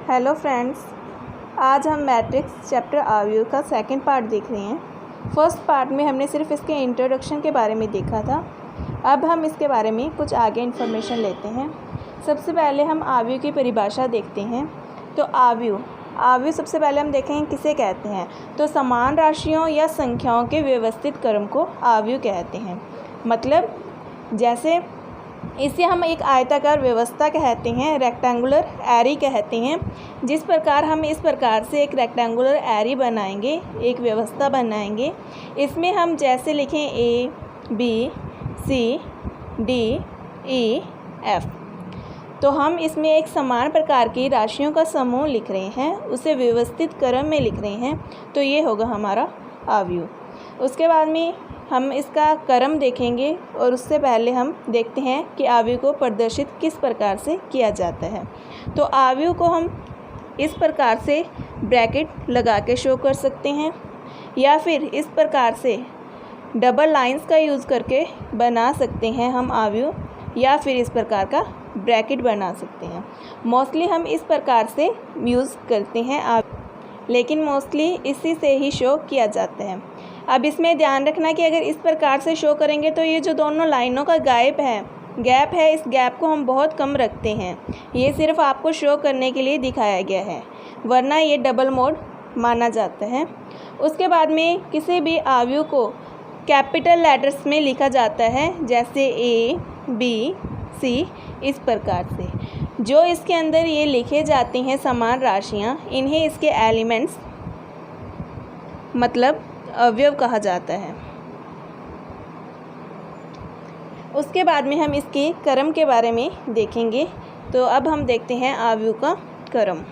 Hello friends, आज हम matrix chapter आव्यूह का सेकंड पार्ट देख रहे हैं। फर्स्ट पार्ट में हमने सिर्फ इसके इंट्रोडक्शन के बारे में देखा था। अब हम इसके बारे में कुछ आगे इन्फॉर्मेशन लेते हैं। सबसे पहले हम आव्यूह की परिभाषा देखते हैं। तो आव्यूह सबसे पहले हम देखेंगे किसे कहते हैं। तो समान राशियों या संख्याओं के व्यवस्थित क्रम को आव्यूह कहते हैं। मतलब जैसे इसे हम एक आयताकार व्यवस्था कहते हैं, रेक्टेंगुलर एरी कहते हैं। जिस प्रकार हम इस प्रकार से एक रेक्टेंगुलर एरी बनाएंगे, एक व्यवस्था बनाएंगे। इसमें हम जैसे लिखें A B C D E F, तो हम इसमें एक समान प्रकार की राशियों का समूह लिख रहे हैं, उसे व्यवस्थित क्रम में लिख रहे हैं। तो ये होगा हमारा आव्यूह। उसके बाद में हम इसका क्रम देखेंगे और उससे पहले हम देखते हैं कि आव्यूह को प्रदर्शित किस प्रकार से किया जाता है। तो आव्यूह को हम इस प्रकार से ब्रैकेट लगा के शो कर सकते हैं, या फिर इस प्रकार से डबल लाइंस का यूज़ करके बना सकते हैं हम आव्यूह, या फिर इस प्रकार का ब्रैकेट बना सकते हैं। मोस्टली हम इस प्रकार से यूज़ करते हैं लेकिन मोस्टली इसी से ही शो किया जाता है। अब इसमें ध्यान रखना कि अगर इस प्रकार से शो करेंगे तो ये जो दोनों लाइनों का गैप है, इस गैप को हम बहुत कम रखते हैं। ये सिर्फ आपको शो करने के लिए दिखाया गया है, वरना ये डबल मोड माना जाता है। उसके बाद में किसी भी आव्यूह को कैपिटल लेटर्स में लिखा जाता है, जैसे ए बी सी, इस प्रकार से। जो इसके अंदर ये लिखे जाती हैं समान राशियाँ, इन्हें इसके एलिमेंट्स मतलब अवयव कहा जाता है। उसके बाद में हम इसके क्रम के बारे में देखेंगे। तो अब हम देखते हैं आव्यूह का क्रम।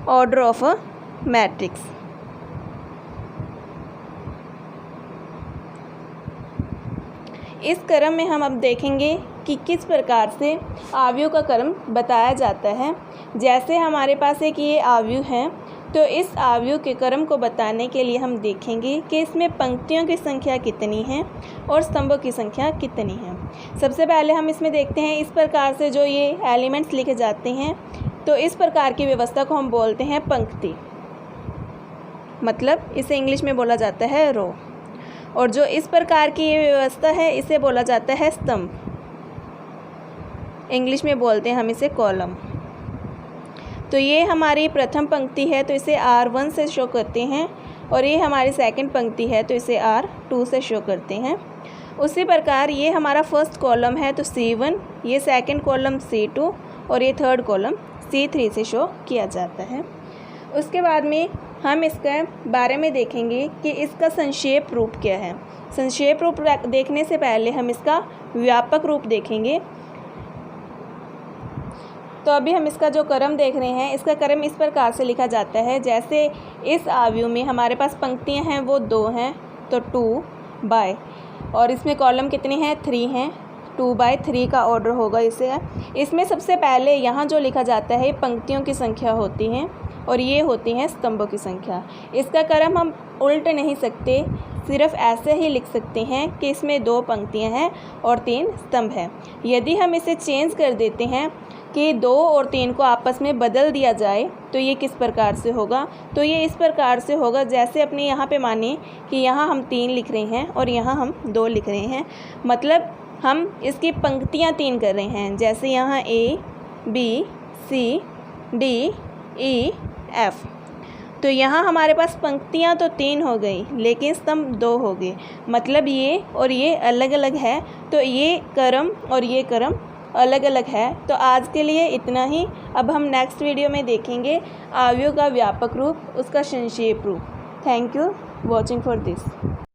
Order of a matrix. इस क्रम में हम अब देखेंगे कि किस प्रकार से आव्यूह का क्रम बताया जाता है। जैसे हमारे पास एक ये आव्यूह है, तो इस आव्यूह के क्रम को बताने के लिए हम देखेंगे कि इसमें पंक्तियों की संख्या कितनी है और स्तंभों की संख्या कितनी है। सबसे पहले हम इसमें देखते हैं इस प्रकार से जो ये एलिमेंट्स लिखे जाते हैं, तो इस प्रकार की व्यवस्था को हम बोलते हैं पंक्ति, मतलब इसे इंग्लिश में बोला जाता है रो। और जो इस प्रकार की ये व्यवस्था है, इसे बोला जाता है स्तंभ, इंग्लिश में बोलते हैं हम इसे कॉलम। तो ये हमारी प्रथम पंक्ति है, तो इसे R1 से शो करते हैं, और ये हमारी सेकंड पंक्ति है, तो इसे R2 से शो करते हैं। उसी प्रकार ये हमारा फर्स्ट कॉलम है, तो C1, ये सेकंड कॉलम C2, और ये थर्ड कॉलम C3 से शो किया जाता है। उसके बाद में हम इसके बारे में देखेंगे कि इसका संक्षेप रूप क्या है। संक्षेप रूप देखने से पहले हम इसका व्यापक रूप देखेंगे। तो अभी हम इसका जो क्रम देख रहे हैं, इसका क्रम इस प्रकार से लिखा जाता है। जैसे इस आव्यूह में हमारे पास पंक्तियां हैं वो 2 हैं, तो 2 बाय, और इसमें कॉलम कितने हैं, 3 हैं, 2 बाय 3 का ऑर्डर होगा इसमें सबसे पहले यहाँ जो लिखा जाता है पंक्तियों की संख्या होती हैं, और ये होती हैं स्तंभों की संख्या। इसका क्रम हम उल्ट नहीं सकते, सिर्फ ऐसे ही लिख सकते हैं कि इसमें 2 पंक्तियां हैं और 3 स्तंभ हैं। यदि हम इसे चेंज कर देते हैं कि 2 और 3 को आपस में बदल दिया जाए, तो ये किस प्रकार से होगा। तो ये इस प्रकार से होगा, जैसे अपने यहाँ पे माने कि यहाँ हम 3 लिख रहे हैं और यहाँ हम 2 लिख रहे हैं, मतलब हम इसकी पंक्तियाँ 3 कर रहे हैं। जैसे यहाँ A B C D E F, तो यहाँ हमारे पास पंक्तियाँ तो 3 हो गई, लेकिन स्तंभ 2 हो गए, मतलब ये और ये अलग अलग है। तो ये क्रम और ये क्रम अलग अलग है। तो आज के लिए इतना ही। अब हम नेक्स्ट वीडियो में देखेंगे आव्यूह का व्यापक रूप, उसका संक्षेप रूप। Thank you watching for this.